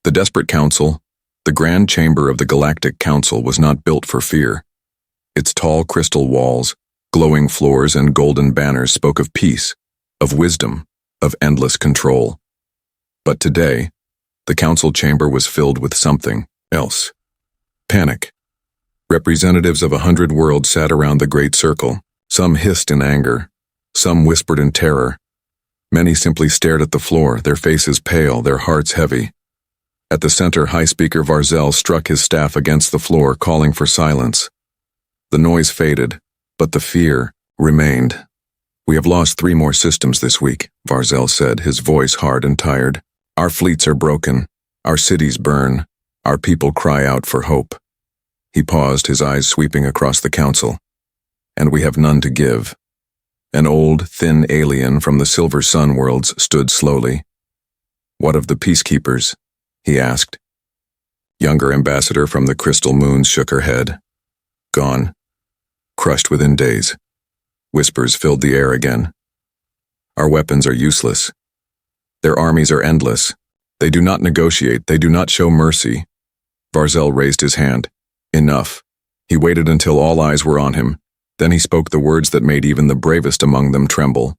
The desperate council, the grand chamber of the Galactic Council, was not built for fear. Its tall crystal walls, glowing floors, and golden banners spoke of peace, of wisdom, of endless control. But today, the council chamber was filled with something else. Panic. Representatives of 100 worlds sat around the great circle. Some hissed in anger. Some whispered in terror. Many simply stared at the floor, their faces pale, their hearts heavy. At the center, High Speaker Varzel struck his staff against the floor, calling for silence. The noise faded, but the fear remained. "We have lost 3 more systems this week," Varzel said, his voice hard and tired. "Our fleets are broken. Our cities burn. Our people cry out for hope." He paused, his eyes sweeping across the council. "And we have none to give." An old, thin alien from the Silver Sun worlds stood slowly. "What of the peacekeepers?" he asked. Younger ambassador from the Crystal Moons shook her head. "Gone. Crushed within days." Whispers filled the air again. "Our weapons are useless. Their armies are endless. They do not negotiate. They do not show mercy." Varzel raised his hand. Enough. He waited until all eyes were on him. Then he spoke the words that made even the bravest among them tremble.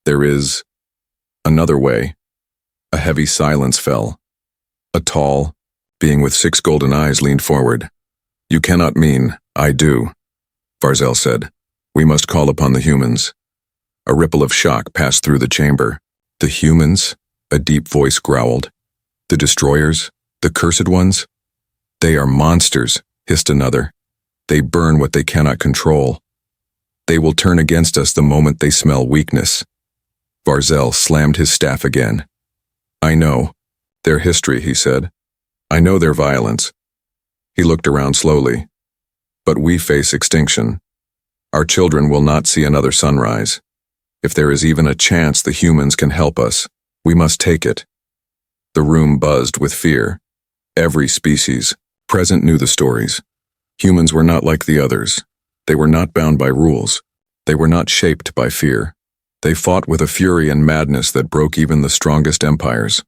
"There is another way." A heavy silence fell. A tall being with 6 golden eyes leaned forward. "You cannot mean, I do," Varzel said. "We must call upon the humans." A ripple of shock passed through the chamber. "The humans?" a deep voice growled. "The destroyers? The cursed ones?" "They are monsters," hissed another. "They burn what they cannot control. They will turn against us the moment they smell weakness." Varzel slammed his staff again. "I know their history," he said. "I know their violence." He looked around slowly. "But we face extinction. Our children will not see another sunrise. If there is even a chance the humans can help us, we must take it." The room buzzed with fear. Every species present knew the stories. Humans were not like the others. They were not bound by rules. They were not shaped by fear. They fought with a fury and madness that broke even the strongest empires.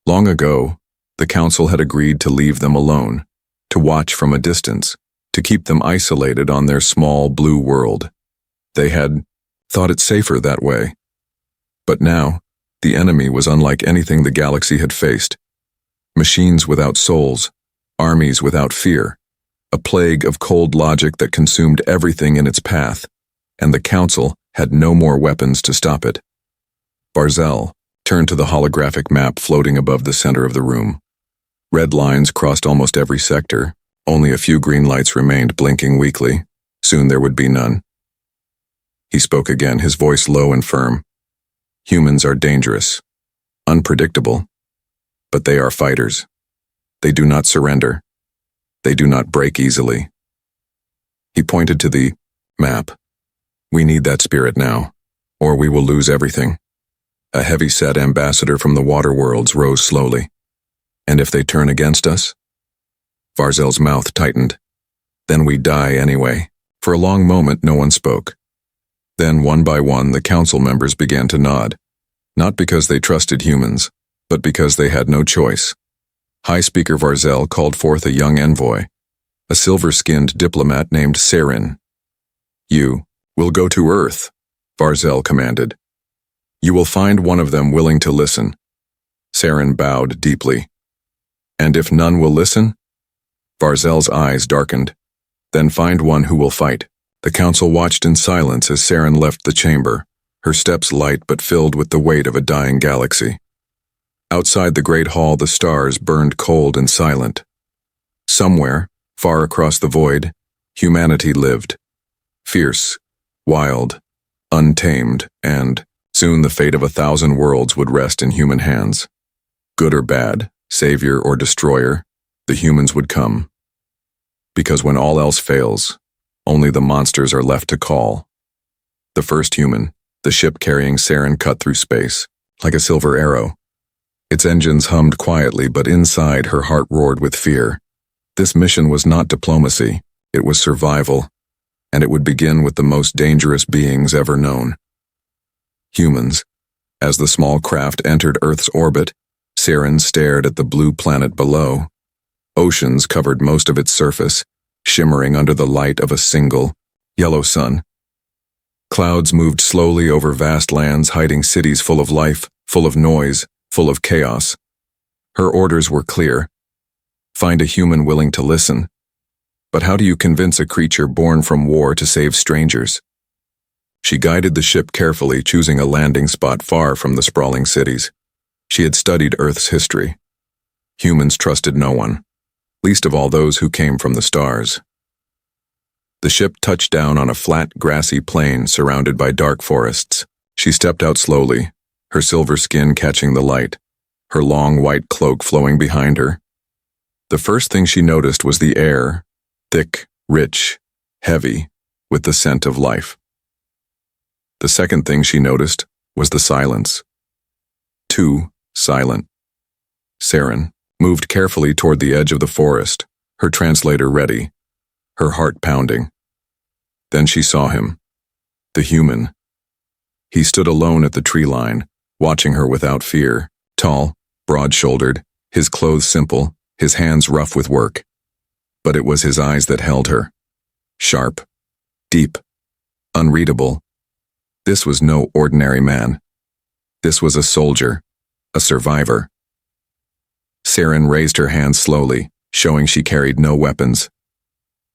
Long ago, the council had agreed to leave them alone, to watch from a distance, to keep them isolated on their small blue world. They had thought it safer that way. But now, the enemy was unlike anything the galaxy had faced. Machines without souls, armies without fear, a plague of cold logic that consumed everything in its path, and the council had no more weapons to stop it. Varzel turned to the holographic map floating above the center of the room. Red lines crossed almost every sector. Only a few green lights remained blinking weakly. Soon there would be none. He spoke again, his voice low and firm. "Humans are dangerous, unpredictable, but they are fighters. They do not surrender. They do not break easily." He pointed to the map. "We need that spirit now, or we will lose everything." A heavy-set ambassador from the water worlds rose slowly. "And if they turn against us?" Varzel's mouth tightened. "Then we die anyway." For a long moment no one spoke. Then, one by one, the council members began to nod. Not because they trusted humans, but because they had no choice. High Speaker Varzel called forth a young envoy, a silver-skinned diplomat named Saren. "You will go to Earth," Varzel commanded. "You will find one of them willing to listen." Saren bowed deeply. "And if none will listen?" Varzel's eyes darkened. "Then find one who will fight." The council watched in silence as Saren left the chamber, her steps light but filled with the weight of a dying galaxy. Outside the great hall, the stars burned cold and silent. Somewhere, far across the void, humanity lived. Fierce, wild, untamed, and soon the fate of 1,000 worlds would rest in human hands. Good or bad, savior or destroyer, the humans would come. Because when all else fails, only the monsters are left to call. The first human, the ship carrying Saren, cut through space, like a silver arrow. Its engines hummed quietly, but inside her heart roared with fear. This mission was not diplomacy, it was survival, and it would begin with the most dangerous beings ever known. Humans. As the small craft entered Earth's orbit, Saren stared at the blue planet below. Oceans covered most of its surface, shimmering under the light of a single, yellow sun. Clouds moved slowly over vast lands, hiding cities full of life, full of noise, full of chaos. Her orders were clear. Find a human willing to listen. But how do you convince a creature born from war to save strangers? She guided the ship carefully, choosing a landing spot far from the sprawling cities. She had studied Earth's history. Humans trusted no one, least of all those who came from the stars. The ship touched down on a flat, grassy plain surrounded by dark forests. She stepped out slowly, her silver skin catching the light, her long white cloak flowing behind her. The first thing she noticed was the air, thick, rich, heavy, with the scent of life. The second thing she noticed was the silence. Too silent. Saren moved carefully toward the edge of the forest, her translator ready, her heart pounding. Then she saw him, the human. He stood alone at the tree line, watching her without fear, tall, broad-shouldered, his clothes simple, his hands rough with work. But it was his eyes that held her. Sharp, deep, unreadable. This was no ordinary man. This was a soldier, a survivor. Saren raised her hands slowly, showing she carried no weapons.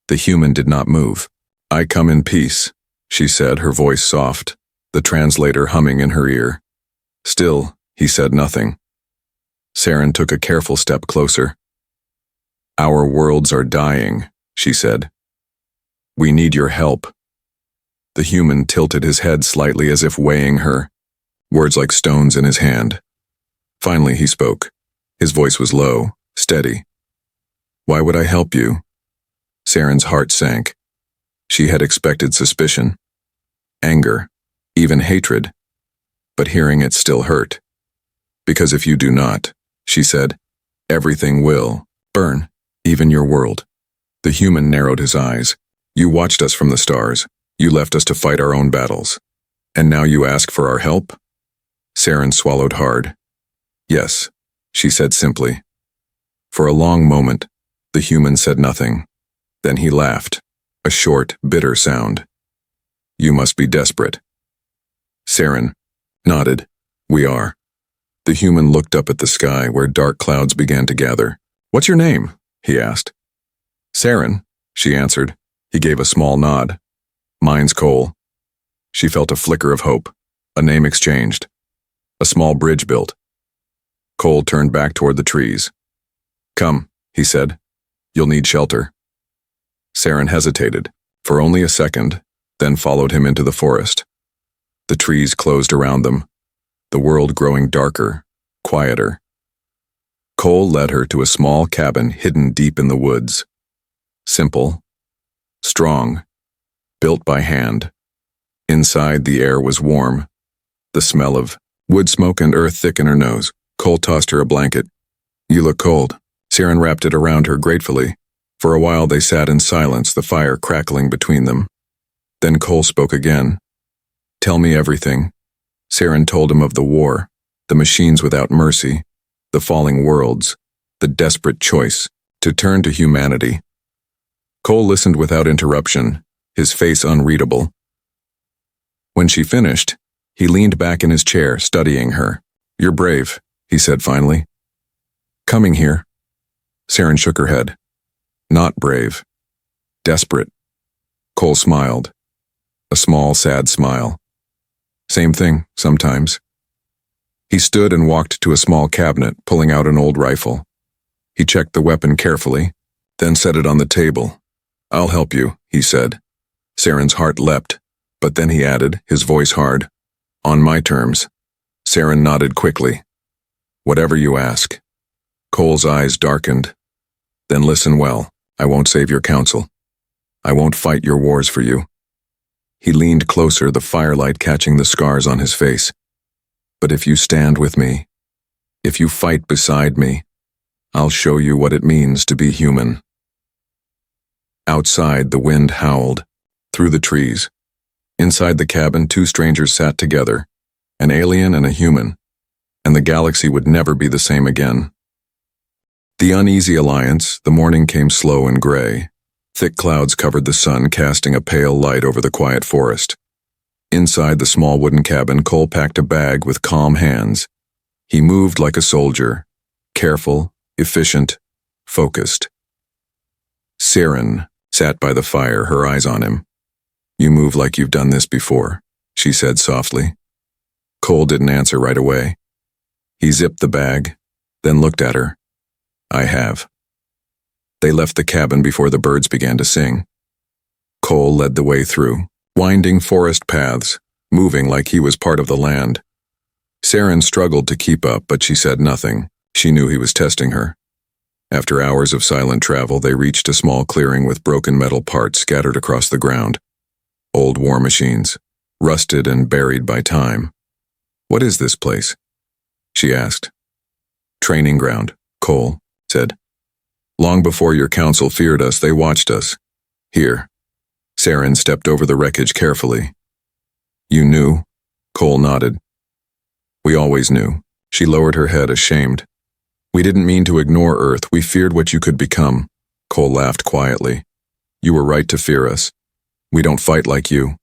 The human did not move. "I come in peace," she said, her voice soft, the translator humming in her ear. Still, he said nothing. Saren took a careful step closer. "Our worlds are dying," she said. "We need your help." The human tilted his head slightly as if weighing her, words like stones in his hand. Finally he spoke. His voice was low, steady. "Why would I help you?" Saren's heart sank. She had expected suspicion, anger, even hatred, but hearing it still hurt. "Because if you do not," she said, "everything will burn, even your world." The human narrowed his eyes. "You watched us from the stars. You left us to fight our own battles. And now you ask for our help?" Saren swallowed hard. "Yes," she said simply. For a long moment, the human said nothing. Then he laughed, a short, bitter sound. "You must be desperate." Saren nodded. "We are." The human looked up at the sky where dark clouds began to gather. "What's your name?" he asked. "Saren," she answered. He gave a small nod. "Mine's Cole." She felt a flicker of hope. A name exchanged. A small bridge built. Cole turned back toward the trees. "Come," he said. "You'll need shelter." Saren hesitated, for only a second, then followed him into the forest. The trees closed around them, the world growing darker, quieter. Cole led her to a small cabin hidden deep in the woods. Simple, strong, built by hand. Inside, the air was warm. The smell of wood smoke and earth thick in her nose. Cole tossed her a blanket. "You look cold." Saren wrapped it around her gratefully. For a while they sat in silence, the fire crackling between them. Then Cole spoke again. "Tell me everything." Saren told him of the war, the machines without mercy, the falling worlds, the desperate choice to turn to humanity. Cole listened without interruption, his face unreadable. When she finished, he leaned back in his chair, studying her. "You're brave," he said finally. "Coming here." Saren shook her head. "Not brave. Desperate." Cole smiled. A small, sad smile. "Same thing, sometimes." He stood and walked to a small cabinet, pulling out an old rifle. He checked the weapon carefully, then set it on the table. "I'll help you," he said. Saren's heart leapt, but then he added, his voice hard, "On my terms." Saren nodded quickly. "Whatever you ask." Cole's eyes darkened. "Then listen well. I won't save your counsel. I won't fight your wars for you." He leaned closer, the firelight catching the scars on his face. "But if you stand with me, if you fight beside me, I'll show you what it means to be human." Outside, the wind howled, through the trees. Inside the cabin, two strangers sat together, an alien and a human. and the galaxy would never be the same again. The uneasy alliance, the morning came slow and gray. Thick clouds covered the sun, casting a pale light over the quiet forest. Inside the small wooden cabin, Cole packed a bag with calm hands. He moved like a soldier, careful, efficient, focused. Saren sat by the fire, her eyes on him. "You move like you've done this before," she said softly. Cole didn't answer right away. He zipped the bag, then looked at her. "I have." They left the cabin before the birds began to sing. Cole led the way through, winding forest paths, moving like he was part of the land. Saren struggled to keep up, but she said nothing. She knew he was testing her. After hours of silent travel, they reached a small clearing with broken metal parts scattered across the ground. Old war machines, rusted and buried by time. "What is this place?" she asked. "Training ground," Cole said. "Long before your council feared us, they watched us. Here." Saren stepped over the wreckage carefully. "You knew?" Cole nodded. "We always knew." She lowered her head, ashamed. "We didn't mean to ignore Earth. We feared what you could become." Cole laughed quietly. "You were right to fear us. We don't fight like you.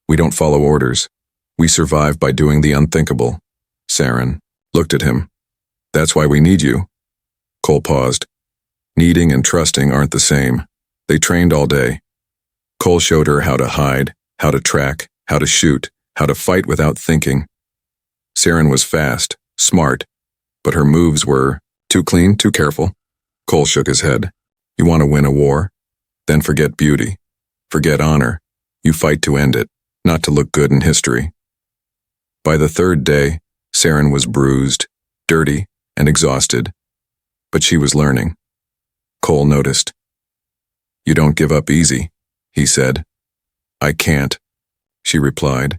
We don't follow orders. We survive by doing the unthinkable." Saren looked at him. "That's why we need you." Cole paused. Needing and trusting aren't the same. They trained all day. Cole showed her how to hide, how to track, how to shoot, how to fight without thinking. Saren was fast, smart, but her moves were too clean, too careful. Cole shook his head. "You want to win a war? Then forget beauty. Forget honor. You fight to end it, not to look good in history." By the third day, Saren was bruised, dirty, and exhausted. But she was learning. Cole noticed. "You don't give up easy," he said. "I can't," she replied.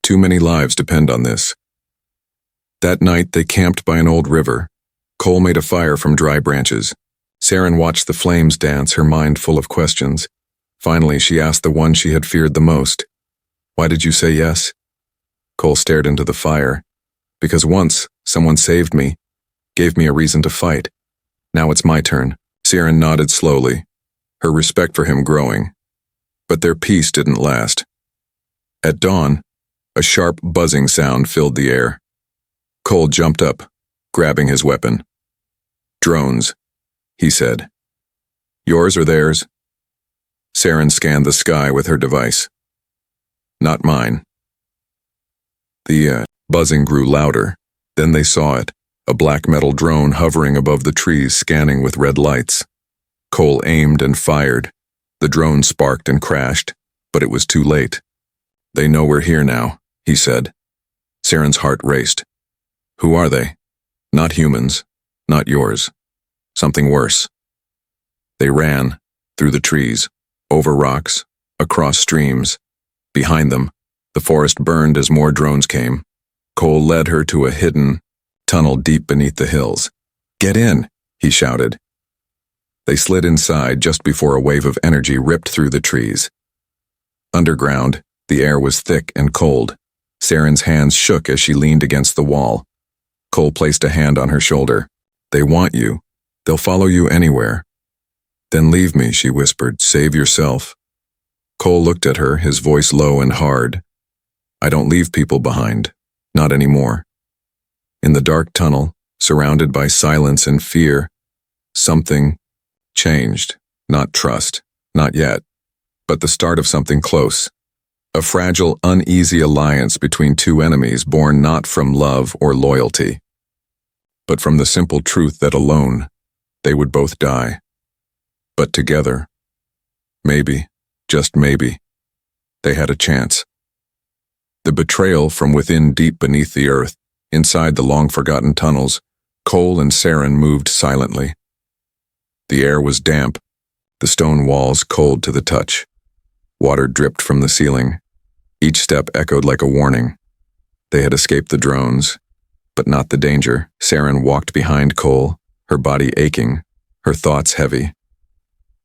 "Too many lives depend on this." That night they camped by an old river. Cole made a fire from dry branches. Saren watched the flames dance, her mind full of questions. Finally, she asked the one she had feared the most. "Why did you say yes?" Cole stared into the fire. "Because once, someone saved me, gave me a reason to fight. Now it's my turn." Saren nodded slowly, her respect for him growing. But their peace didn't last. At dawn, a sharp buzzing sound filled the air. Cole jumped up, grabbing his weapon. "Drones," he said. "Yours or theirs?" Saren scanned the sky with her device. "Not mine." The buzzing grew louder. Then they saw it, a black metal drone hovering above the trees, scanning with red lights. Cole aimed and fired. The drone sparked and crashed, but it was too late. "They know we're here now," he said. Saren's heart raced. "Who are they?" "Not humans. Not yours. Something worse." They ran, through the trees, over rocks, across streams. Behind them, the forest burned as more drones came. Cole led her to a hidden tunnel deep beneath the hills. "Get in," he shouted. They slid inside just before a wave of energy ripped through the trees. Underground, the air was thick and cold. Saren's hands shook as she leaned against the wall. Cole placed a hand on her shoulder. "They want you. They'll follow you anywhere." "Then leave me," she whispered. "Save yourself." Cole looked at her, his voice low and hard. "I don't leave people behind. Not anymore." In the dark tunnel, surrounded by silence and fear, something changed. Not trust, not yet, but the start of something close. A fragile, uneasy alliance between two enemies born not from love or loyalty, but from the simple truth that alone, they would both die. But together, maybe, just maybe, they had a chance. The betrayal from within, deep beneath the earth, inside the long-forgotten tunnels, Cole and Saren moved silently. The air was damp, the stone walls cold to the touch. Water dripped from the ceiling. Each step echoed like a warning. They had escaped the drones, but not the danger. Saren walked behind Cole, her body aching, her thoughts heavy.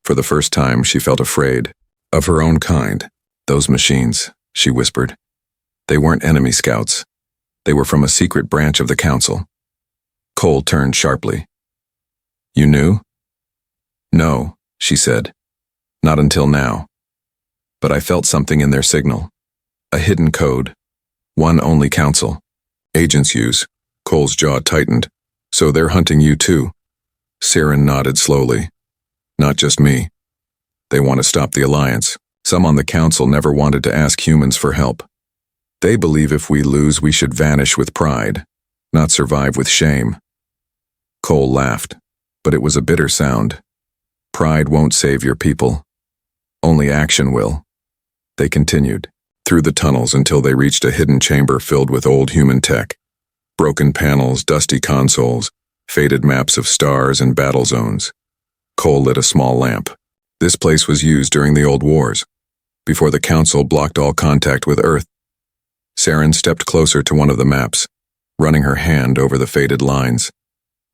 For the first time, she felt afraid. Of her own kind. "Those machines," she whispered. "They weren't enemy scouts. They were from a secret branch of the council. Cole turned sharply. You knew? No, she said. Not until now. But I felt something in their signal. A hidden code. One only council. Agents use. Cole's jaw tightened. So they're hunting you too. Saren nodded slowly. Not just me. They want to stop the Alliance. Some on the council never wanted to ask humans for help. They believe if we lose, we should vanish with pride, not survive with shame. Cole laughed, but it was a bitter sound. Pride won't save your people. Only action will. They continued, through the tunnels until they reached a hidden chamber filled with old human tech. Broken panels, dusty consoles, faded maps of stars and battle zones. Cole lit a small lamp. This place was used during the old wars, before the council blocked all contact with Earth. Saren stepped closer to one of the maps, running her hand over the faded lines.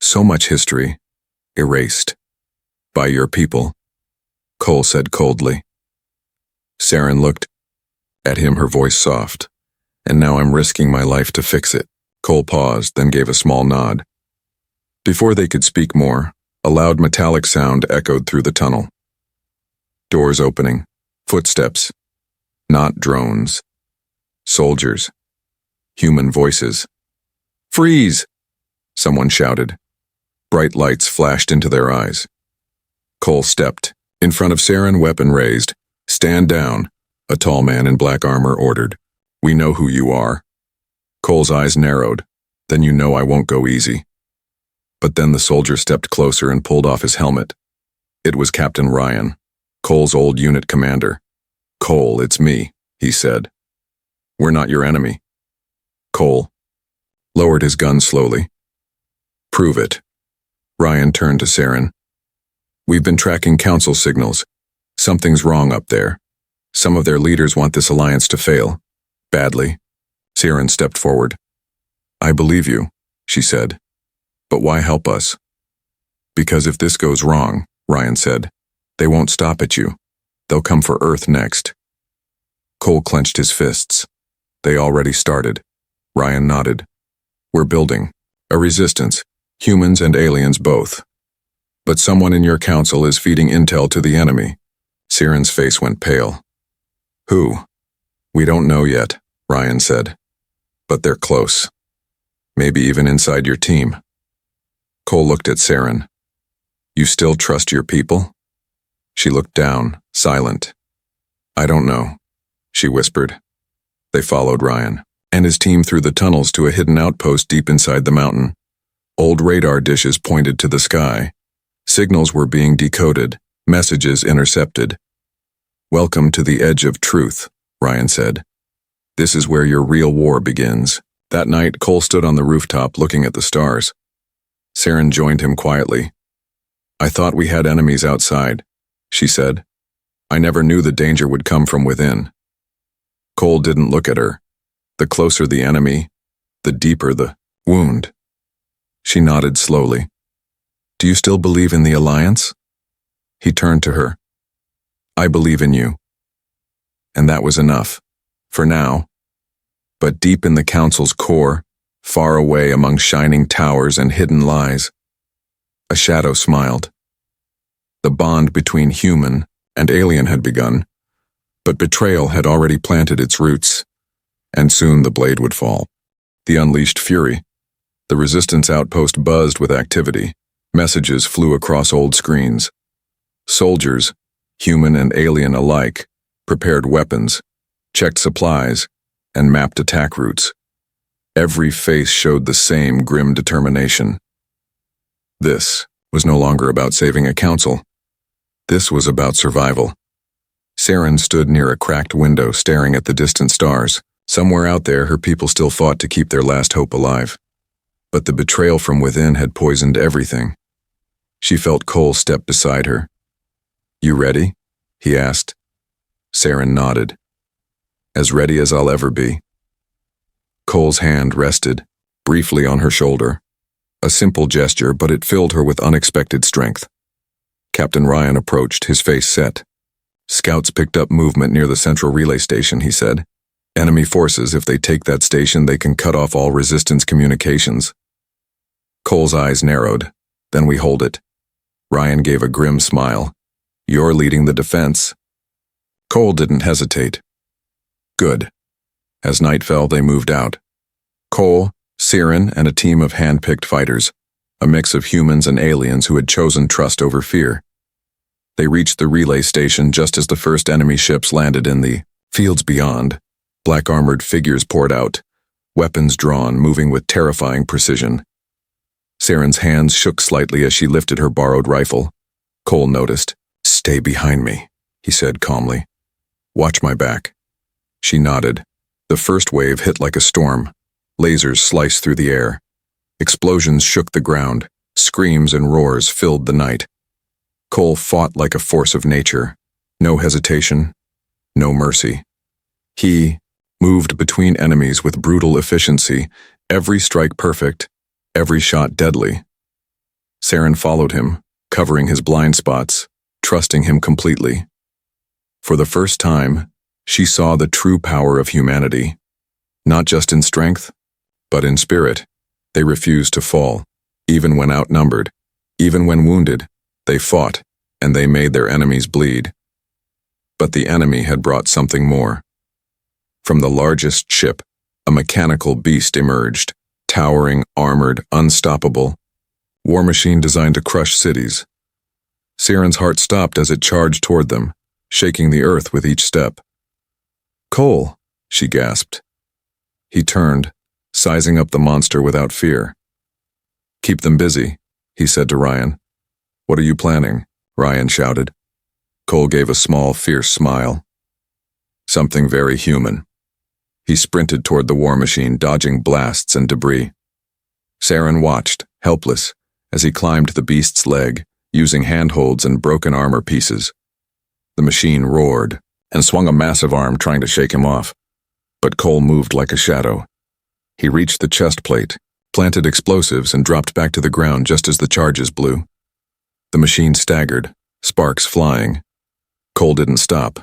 So much history, erased. By your people, Cole said coldly. Saren looked at him, her voice soft. And now I'm risking my life to fix it. Cole paused, then gave a small nod. Before they could speak more, a loud metallic sound echoed through the tunnel. Doors opening, footsteps, not drones. Soldiers, human voices. Freeze! Someone shouted. Bright lights flashed into their eyes. Cole stepped. In front of Saren, weapon raised. Stand down, a tall man in black armor ordered. We know who you are. Cole's eyes narrowed. Then you know I won't go easy. But then the soldier stepped closer and pulled off his helmet. It was Captain Ryan, Cole's old unit commander. Cole, it's me, he said. We're not your enemy. Cole lowered his gun slowly. Prove it. Ryan turned to Saren. We've been tracking council signals. Something's wrong up there. Some of their leaders want this alliance to fail. Badly. Saren stepped forward. I believe you, she said. But why help us? Because if this goes wrong, Ryan said, they won't stop at you. They'll come for Earth next. Cole clenched his fists. They already started. Ryan nodded. We're building. A resistance. Humans and aliens both. But someone in your council is feeding intel to the enemy. Saren's face went pale. Who? We don't know yet, Ryan said. But they're close. Maybe even inside your team. Cole looked at Saren. You still trust your people? She looked down, silent. I don't know, she whispered. They followed Ryan and his team through the tunnels to a hidden outpost deep inside the mountain. Old radar dishes pointed to the sky. Signals were being decoded, messages intercepted. Welcome to the edge of truth, Ryan said. This is where your real war begins. That night, Cole stood on the rooftop looking at the stars. Saren joined him quietly. I thought we had enemies outside, she said. I never knew the danger would come from within. Cole didn't look at her. The closer the enemy, the deeper the wound. She nodded slowly. Do you still believe in the Alliance? He turned to her. I believe in you. And that was enough. For now. But deep in the Council's core, far away among shining towers and hidden lies, a shadow smiled. The bond between human and alien had begun, but betrayal had already planted its roots, and soon the blade would fall. The unleashed fury. The resistance outpost buzzed with activity. Messages flew across old screens. Soldiers, human and alien alike, prepared weapons, checked supplies, and mapped attack routes. Every face showed the same grim determination. This was no longer about saving a council. This was about survival. Saren stood near a cracked window staring at the distant stars. Somewhere out there, her people still fought to keep their last hope alive. But the betrayal from within had poisoned everything. She felt Cole step beside her. You ready? He asked. Saren nodded. As ready as I'll ever be. Cole's hand rested, briefly on her shoulder. A simple gesture, but it filled her with unexpected strength. Captain Ryan approached, his face set. Scouts picked up movement near the central relay station, he said. Enemy forces, if they take that station, they can cut off all resistance communications. Cole's eyes narrowed. Then we hold it. Ryan gave a grim smile. You're leading the defense. Cole didn't hesitate. Good. As night fell, they moved out. Cole, Siren, and a team of hand-picked fighters, a mix of humans and aliens who had chosen trust over fear. They reached the relay station just as the first enemy ships landed in the fields beyond. Black-armored figures poured out, weapons drawn, moving with terrifying precision. Siren's hands shook slightly as she lifted her borrowed rifle. Cole noticed. Stay behind me, he said calmly. Watch my back. She nodded. The first wave hit like a storm. Lasers sliced through the air. Explosions shook the ground. Screams and roars filled the night. Cole fought like a force of nature. No hesitation, no mercy. He moved between enemies with brutal efficiency, every strike perfect, every shot deadly. Siren followed him, covering his blind spots, trusting him completely. For the first time, she saw the true power of humanity. Not just in strength, but in spirit. They refused to fall, even when outnumbered, even when wounded. They fought, and they made their enemies bleed. But the enemy had brought something more. From the largest ship, a mechanical beast emerged, towering, armored, unstoppable. War machine designed to crush cities. Siren's heart stopped as it charged toward them, shaking the earth with each step. Cole, she gasped. He turned, sizing up the monster without fear. Keep them busy, he said to Ryan. What are you planning? Ryan shouted. Cole gave a small, fierce smile. Something very human. He sprinted toward the war machine, dodging blasts and debris. Siren watched, helpless, as he climbed the beast's leg, using handholds and broken armor pieces. The machine roared and swung a massive arm, trying to shake him off. But Cole moved like a shadow. He reached the chest plate, planted explosives, and dropped back to the ground just as the charges blew. The machine staggered, sparks flying. Cole didn't stop.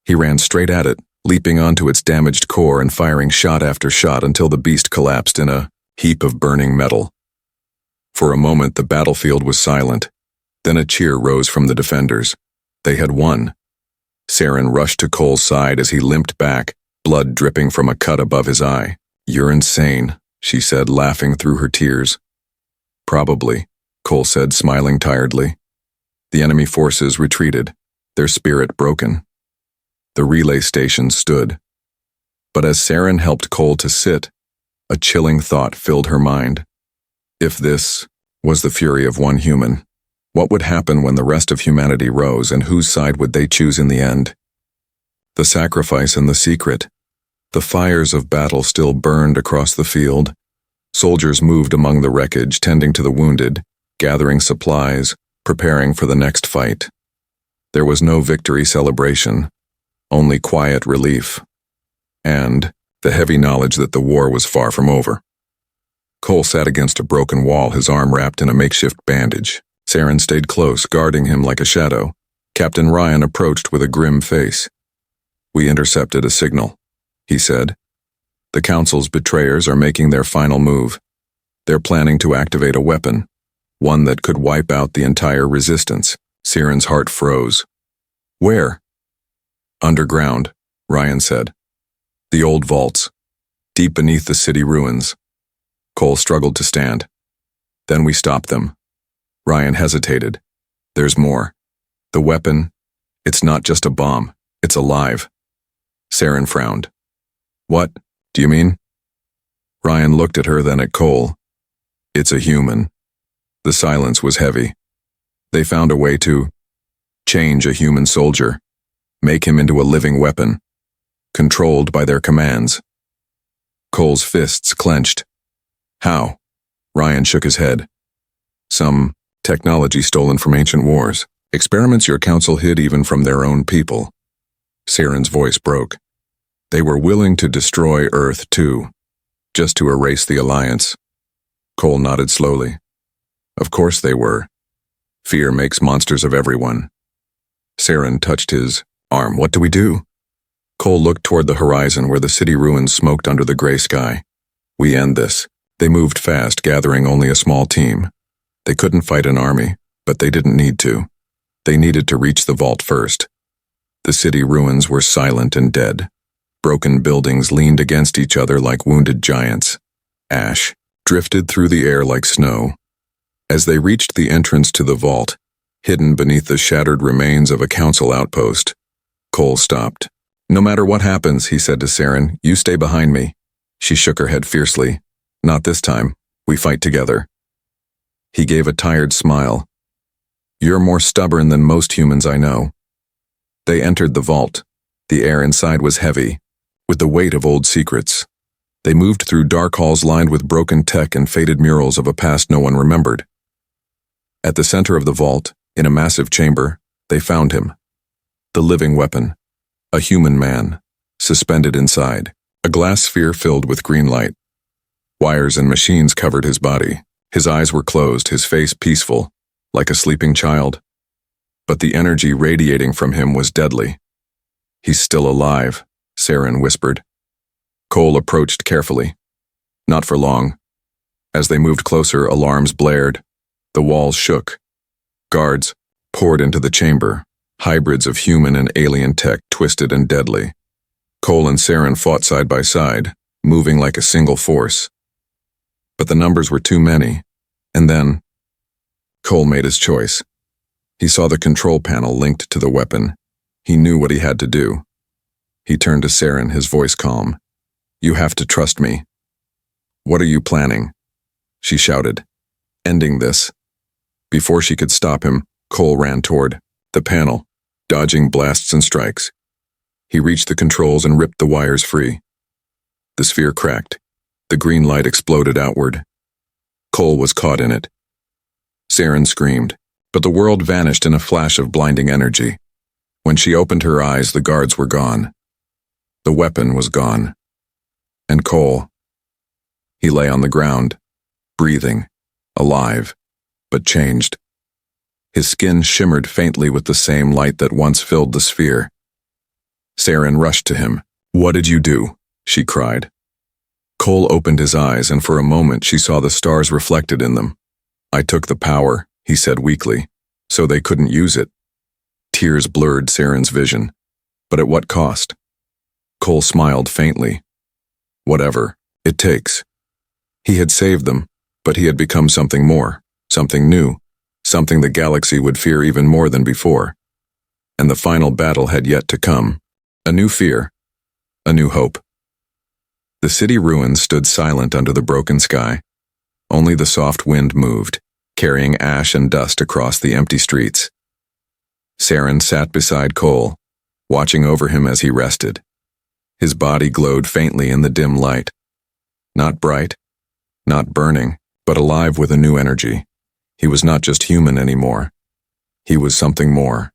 He ran straight at it, leaping onto its damaged core and firing shot after shot until the beast collapsed in a heap of burning metal. For a moment, the battlefield was silent. Then a cheer rose from the defenders. They had won. Siren rushed to Cole's side as he limped back, blood dripping from a cut above his eye. You're insane, she said, laughing through her tears. Probably, Cole said, smiling tiredly. The enemy forces retreated, their spirit broken. The relay station stood. But as Siren helped Cole to sit, a chilling thought filled her mind. If this was the fury of one human, what would happen when the rest of humanity rose, and whose side would they choose in the end? The sacrifice and the secret. The fires of battle still burned across the field. Soldiers moved among the wreckage, tending to the wounded, gathering supplies, preparing for the next fight. There was no victory celebration, only quiet relief, and the heavy knowledge that the war was far from over. Cole sat against a broken wall, his arm wrapped in a makeshift bandage. Siren stayed close, guarding him like a shadow. Captain Ryan approached with a grim face. We intercepted a signal, he said. The Council's betrayers are making their final move. They're planning to activate a weapon, one that could wipe out the entire resistance. Siren's heart froze. Where? Underground, Ryan said. The old vaults, deep beneath the city ruins. Cole struggled to stand. Then we stopped them. Ryan hesitated. There's more. The weapon, it's not just a bomb, it's alive. Siren frowned. What do you mean? Ryan looked at her, then at Cole. It's a human. The silence was heavy. They found a way to change a human soldier, make him into a living weapon, controlled by their commands. Cole's fists clenched. How? Ryan shook his head. Some technology stolen from ancient wars. Experiments your council hid even from their own people. Siren's voice broke. They were willing to destroy Earth too, just to erase the Alliance. Cole nodded slowly. Of course they were. Fear makes monsters of everyone. Siren touched his arm. What do we do? Cole looked toward the horizon where the city ruins smoked under the gray sky. We end this. They moved fast, gathering only a small team. They couldn't fight an army, but they didn't need to. They needed to reach the vault first. The city ruins were silent and dead. Broken buildings leaned against each other like wounded giants. Ash drifted through the air like snow. As they reached the entrance to the vault, hidden beneath the shattered remains of a council outpost, Cole stopped. "No matter what happens," he said to Saren, "you stay behind me." She shook her head fiercely. "Not this time. We fight together." He gave a tired smile. "You're more stubborn than most humans I know." They entered the vault. The air inside was heavy, with the weight of old secrets. They moved through dark halls lined with broken tech and faded murals of a past no one remembered. At the center of the vault, in a massive chamber, they found him. The living weapon. A human man, suspended inside. A glass sphere filled with green light. Wires and machines covered his body. His eyes were closed, his face peaceful, like a sleeping child. But the energy radiating from him was deadly. "He's still alive," Saren whispered. Cole approached carefully. Not for long. As they moved closer, alarms blared. The walls shook. Guards poured into the chamber, hybrids of human and alien tech, twisted and deadly. Cole and Saren fought side by side, moving like a single force. But the numbers were too many, and then Cole made his choice. He saw the control panel linked to the weapon. He knew what he had to do. He turned to Saren, his voice calm. "You have to trust me." "What are you planning?" she shouted. "Ending this." Before she could stop him, Cole ran toward the panel, dodging blasts and strikes. He reached the controls and ripped the wires free. The sphere cracked. The green light exploded outward. Cole was caught in it. Saren screamed, but the world vanished in a flash of blinding energy. When she opened her eyes, the guards were gone. The weapon was gone. And Cole. He lay on the ground, breathing, alive, but changed. His skin shimmered faintly with the same light that once filled the sphere. Saren rushed to him. "What did you do?" she cried. Cole opened his eyes, and for a moment she saw the stars reflected in them. "I took the power," he said weakly, "so they couldn't use it." Tears blurred Saren's vision. But at what cost? Cole smiled faintly. "Whatever it takes." He had saved them, but he had become something more, something new, something the galaxy would fear even more than before. And the final battle had yet to come. A new fear, a new hope. The city ruins stood silent under the broken sky. Only the soft wind moved, carrying ash and dust across the empty streets. Saren sat beside Cole, watching over him as he rested. His body glowed faintly in the dim light. Not bright, not burning, but alive with a new energy. He was not just human anymore. He was something more.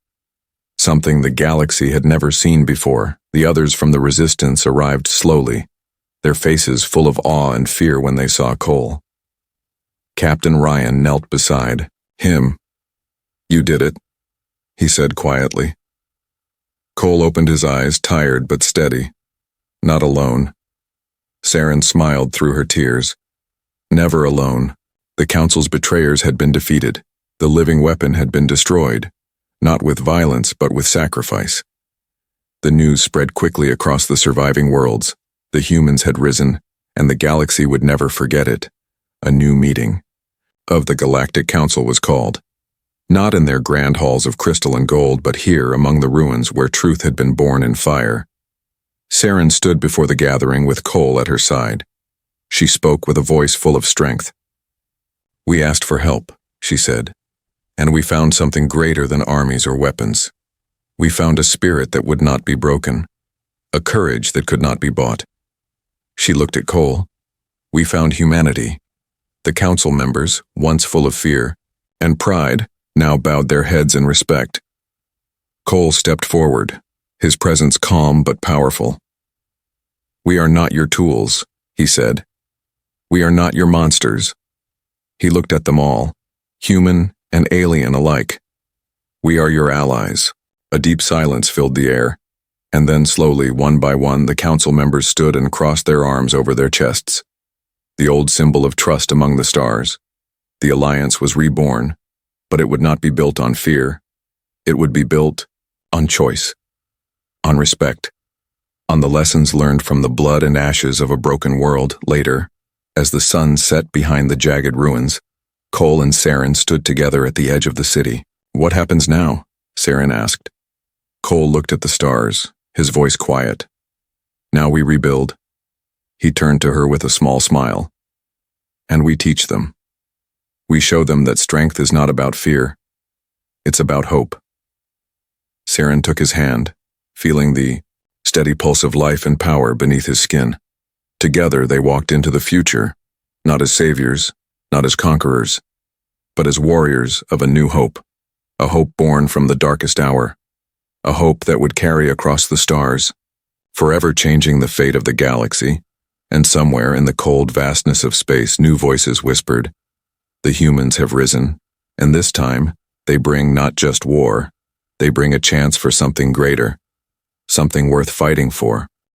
Something the galaxy had never seen before. The others from the Resistance arrived slowly, their faces full of awe and fear when they saw Cole. Captain Ryan knelt beside him. "You did it," he said quietly. Cole opened his eyes, tired but steady. Not alone. Saren smiled through her tears. Never alone. The Council's betrayers had been defeated. The living weapon had been destroyed, not with violence but with sacrifice. The news spread quickly across the surviving worlds. The humans had risen, and the galaxy would never forget it. A new meeting of the Galactic Council was called. Not in their grand halls of crystal and gold, but here among the ruins where truth had been born in fire. Saren stood before the gathering with Cole at her side. She spoke with a voice full of strength. "We asked for help," she said, "and we found something greater than armies or weapons. We found a spirit that would not be broken, a courage that could not be bought." She looked at Cole. "We found humanity." The council members, once full of fear and pride, now bowed their heads in respect. Cole stepped forward, his presence calm but powerful. "We are not your tools," he said. "We are not your monsters." He looked at them all, human and alien alike. "We are your allies." A deep silence filled the air. And then slowly, one by one, the council members stood and crossed their arms over their chests. The old symbol of trust among the stars. The alliance was reborn, but it would not be built on fear. It would be built on choice, on respect, on the lessons learned from the blood and ashes of a broken world. Later, as the sun set behind the jagged ruins, Cole and Saren stood together at the edge of the city. "What happens now?" Saren asked. Cole looked at the stars, his voice quiet. "Now we rebuild." He turned to her with a small smile. "And we teach them. We show them that strength is not about fear. It's about hope." Saren took his hand, feeling the steady pulse of life and power beneath his skin. Together they walked into the future, not as saviors, not as conquerors, but as warriors of a new hope, a hope born from the darkest hour, a hope that would carry across the stars, forever changing the fate of the galaxy. And somewhere in the cold vastness of space, new voices whispered, "The humans have risen, and this time they bring not just war, they bring a chance for something greater, something worth fighting for."